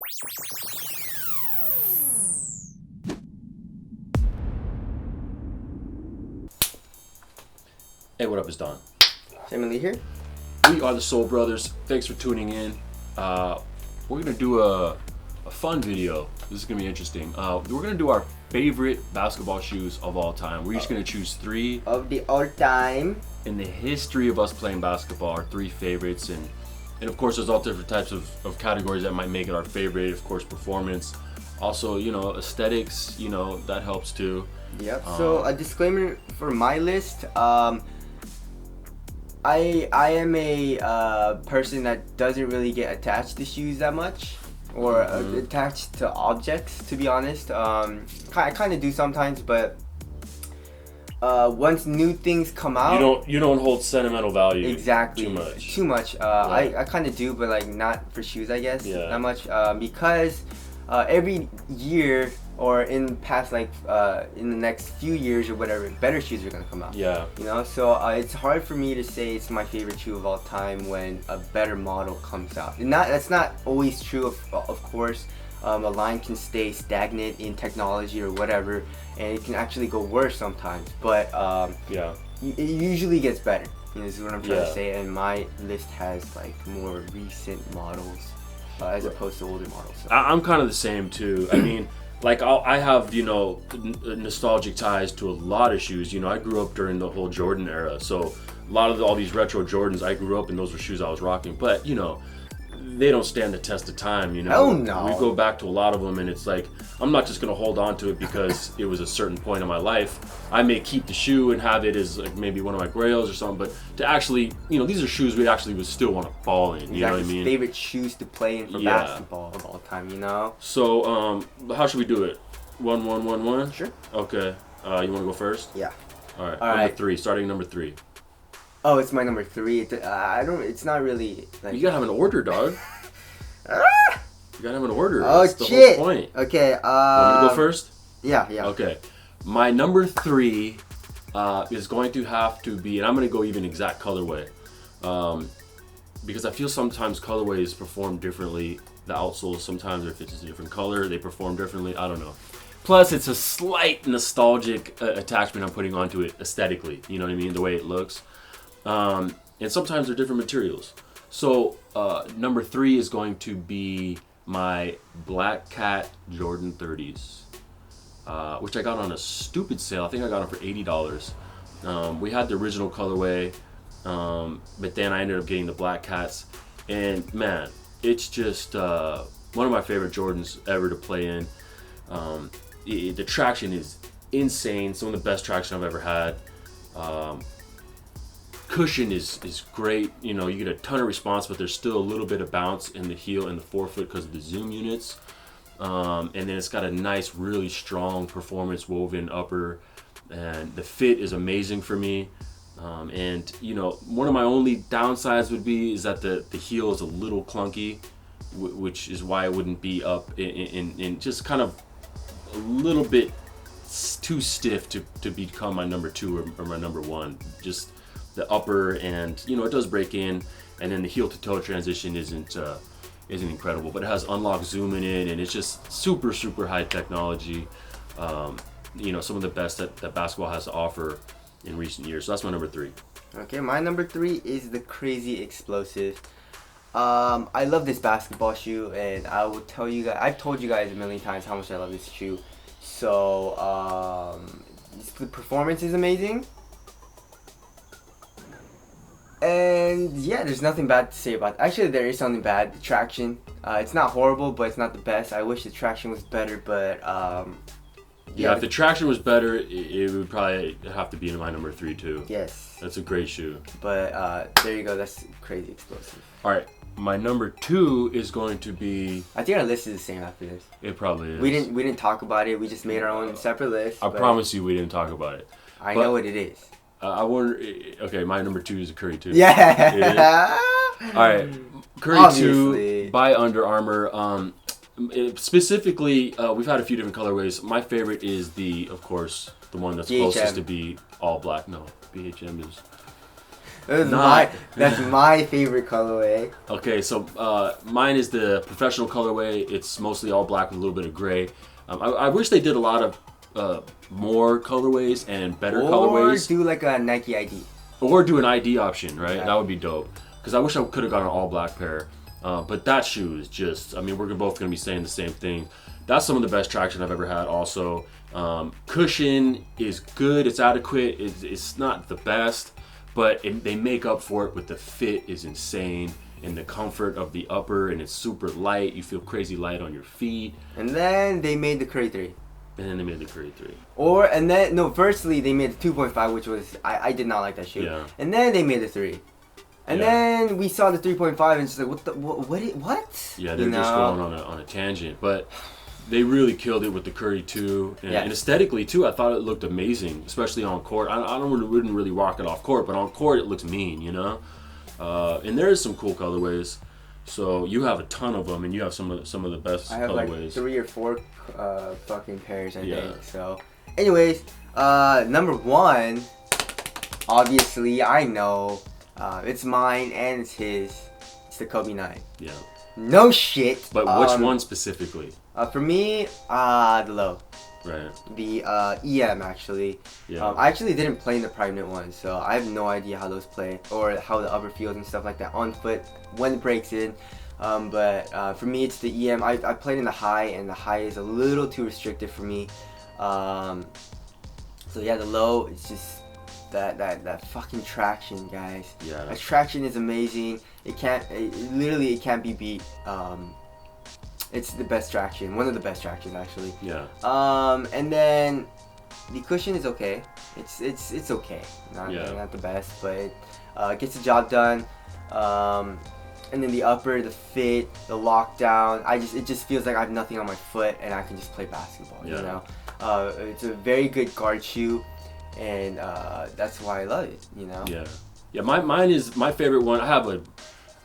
Hey, what up, it's Don. Emily here. We are the Soul Brothers. Thanks for tuning in. We're gonna do a fun video. This is gonna be interesting. We're gonna do our favorite basketball shoes of all time. We're just gonna choose 3 Of the all time. in the history of us playing basketball, our 3 favorites, and of course there's all different types of categories that might make it our favorite. Of course, performance, also, you know, aesthetics, you know, that helps too. Yep. So a disclaimer for my list. I am a person that doesn't really get attached to shoes that much, or attached to objects. To be honest, I kind of do sometimes, but once new things come out, you don't hold sentimental value exactly too much. I kind of do, but like not for shoes, I guess. Yeah. That much, because every year or in past in the next few years or whatever, better shoes are gonna come out. Yeah. You know, so it's hard for me to say it's my favorite shoe of all time when a better model comes out. And that's not always true, of course. A line can stay stagnant in technology or whatever, and it can actually go worse sometimes. But it usually gets better. You know, this is what I'm trying to say. And my list has like more recent models as opposed to older models. So. I'm kind of the same too. I mean, like I have, you know, nostalgic ties to a lot of shoes. You know, I grew up during the whole Jordan era, so a lot of all these retro Jordans, I grew up in, those were shoes I was rocking. But you know, they don't stand the test of time. You know, oh no. We go back to a lot of them, and it's like I'm not just gonna hold on to it because it was a certain point in my life. I may keep the shoe and have it as like maybe one of my grails or something, but to actually, you know, these are shoes we actually would still want to ball in. You know what I mean? Favorite shoes to play in for basketball of all time. You know. So how should we do it? 1-1-1-1. Sure. Okay. You want to go first? Yeah. All right. All number right. 3. Starting number 3. Oh, it's my number 3. It's not really. Like... You gotta have an order, dog. You gotta have an order. Oh, that's the shit. whole point. Okay. You want me to go first? Yeah. Okay. My number 3 is going to have to be, and I'm gonna go even exact colorway, because I feel sometimes colorways perform differently. The outsoles, sometimes if it's a different color, they perform differently. I don't know. Plus, it's a slight nostalgic attachment I'm putting onto it aesthetically. You know what I mean? The way it looks. And sometimes they're different materials. So number 3 is going to be my Black Cat Jordan 30s, which I got on a stupid sale. I think I got them for $80. We had the original colorway, but then I ended up getting the Black Cats, and man, it's just one of my favorite Jordans ever to play in. The traction is insane. Some of the best traction I've ever had. Cushion is great. You know, you get a ton of response, but there's still a little bit of bounce in the heel and the forefoot because of the zoom units. And then it's got a nice, really strong performance woven upper, and the fit is amazing for me. And you know, one of my only downsides would be is that the heel is a little clunky, which is why it wouldn't be up in just kind of a little bit too stiff to become my number 2 or my number 1. Just the upper, and you know, it does break in, and then the heel to toe transition isn't incredible, but it has unlock zoom in it, and it's just super high technology. You know, some of the best that basketball has to offer in recent years. So that's my number 3. Okay, my number 3 is the Crazy Explosive. I love this basketball shoe, and I will tell you guys, I've told you guys a million times how much I love this shoe. So the performance is amazing, and yeah, there's nothing bad to say about it. Actually, there is something bad. The traction, it's not horrible, but it's not the best. I wish the traction was better, but yeah, if the traction was better, it would probably have to be in my number 3 too. Yes. That's a great shoe. But there you go. That's Crazy Explosive. All right, my number 2 is going to be. I think our list is the same after this. It probably is. We didn't talk about it. We just made our own separate list. I promise you, we didn't talk about it. I know what it is. I wonder. Okay, my number 2 is a Curry 2. Yeah. All right, Curry Obviously. 2 by Under Armour. Specifically, we've had a few different colorways. My favorite is of course, the one that's BHM. closest to be all black. No, BHM is. That's my favorite colorway. Okay, so mine is the professional colorway. It's mostly all black with a little bit of gray. I wish they did a lot of more colorways and better colorways. Or do like a Nike ID. Or do an ID option, right? Yeah. That would be dope. Because I wish I could have got an all black pair. But that shoe is just, I mean, we're both going to be saying the same thing. That's some of the best traction I've ever had also. Cushion is good. It's adequate. It's not the best. But they make up for it with the fit is insane. And the comfort of the upper. And it's super light. You feel crazy light on your feet. And then they made the Curry 3. And then they made the Curry 3. Firstly they made the 2.5, which was, I did not like that shoe. Yeah. And then they made the 3. And then we saw the 3.5 and it's like, what? Yeah, they're just going on a tangent. But they really killed it with the Curry 2. And aesthetically, too, I thought it looked amazing, especially on court. Wouldn't really rock it off court, but on court it looks mean, you know? And there is some cool colorways. So you have a ton of them, and you have some of the best colorways. I have like 3 or 4 fucking pairs, I think. So, anyways, number 1, obviously, I know. It's mine and it's his. It's the Kobe 9. Yeah. No shit. But which one specifically? For me, the low. Right. The EM actually. Yeah. I actually didn't play in the Prime Knit one, so I have no idea how those play or how the upper feels and stuff like that on foot when it breaks in. But for me, it's the EM. I played in the high, and the high is a little too restrictive for me. So yeah, the low, it's just that fucking traction, guys. Yeah. That traction is amazing. It can't be beat. It's the best traction, one of the best tractions actually. Yeah. And then the cushion is okay. It's okay. Not the best, but it gets the job done. And then the upper, the fit, the lockdown. It just feels like I have nothing on my foot and I can just play basketball. Yeah. You know, it's a very good guard shoe, and that's why I love it. You know. Yeah. Yeah. Mine is my favorite one.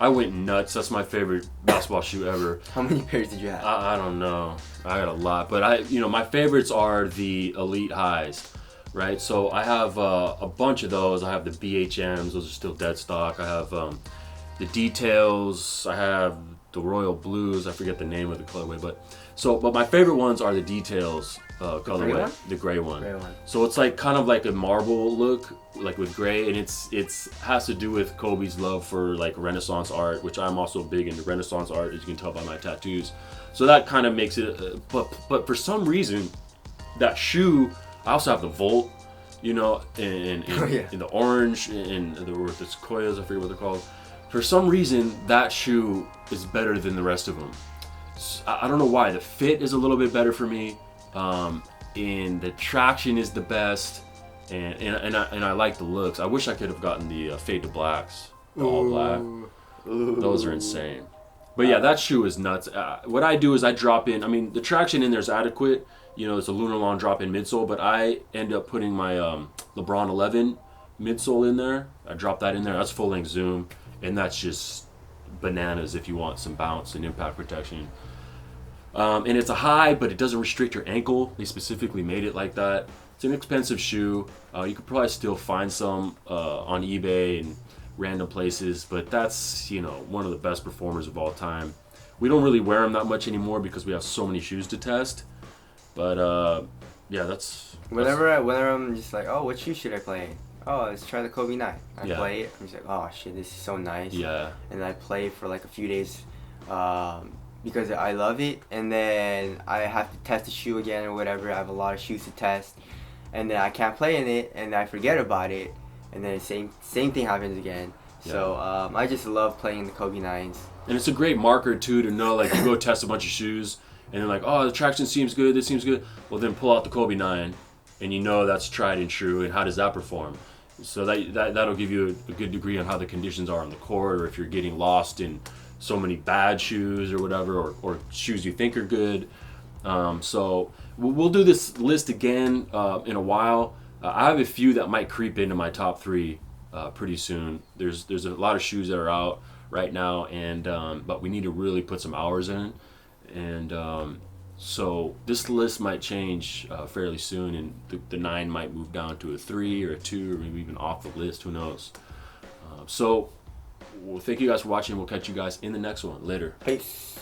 I went nuts. That's my favorite basketball shoe ever. How many pairs did you have? I don't know. I got a lot, but my favorites are the Elite Highs, right? So I have a bunch of those. I have the BHMs. Those are still dead stock. I have the Details. I have the Royal Blues. I forget the name of the colorway, but my favorite ones are the Details colorway, the gray one. So it's like kind of like a marble look, like with gray, and it's has to do with Kobe's love for like Renaissance art, which I'm also big into Renaissance art, as you can tell by my tattoos. So that kind of makes it. But for some reason, that shoe. I also have the Volt, in the orange and the Sequoias. I forget what they're called. For some reason, that shoe is better than the rest of them. I don't know why. The fit is a little bit better for me, and the traction is the best, and I like the looks. I wish I could have gotten the Fade to Blacks, the all black. Those are insane. But yeah, that shoe is nuts. What I do is I drop in. I mean, the traction in there is adequate. It's a Lunar Long drop-in midsole, but I end up putting my LeBron 11 midsole in there. I drop that in there. That's full-length Zoom, and that's just bananas if you want some bounce and impact protection. And it's a high, but it doesn't restrict your ankle. They specifically made it like that. It's an expensive shoe. You could probably still find some on eBay and random places, but that's one of the best performers of all time. We don't really wear them that much anymore because we have so many shoes to test. But yeah, that's whenever I'm just like, oh, what shoe should I play? Oh, let's try the Kobe 9. I play it. I'm just like, oh shit, this is so nice. Yeah. And I play it for like a few days because I love it. And then I have to test the shoe again or whatever. I have a lot of shoes to test, and then I can't play in it, and I forget about it, and then same thing happens again. Yeah. So I just love playing the Kobe 9s. And it's a great marker too to know, like, you go test a bunch of shoes. And they're like, oh, the traction seems good, this seems good. Well, then pull out the Kobe 9, and that's tried and true, and how does that perform? So that'll give you a good degree on how the conditions are on the court, or if you're getting lost in so many bad shoes or whatever, or shoes you think are good. So we'll do this list again in a while. I have a few that might creep into my top 3 pretty soon. There's a lot of shoes that are out right now, and but we need to really put some hours in. And so this list might change fairly soon, and the 9 might move down to a 3 or a 2, or maybe even off the list. Who knows? So, well, thank you guys for watching. We'll catch you guys in the next one. Later. Peace.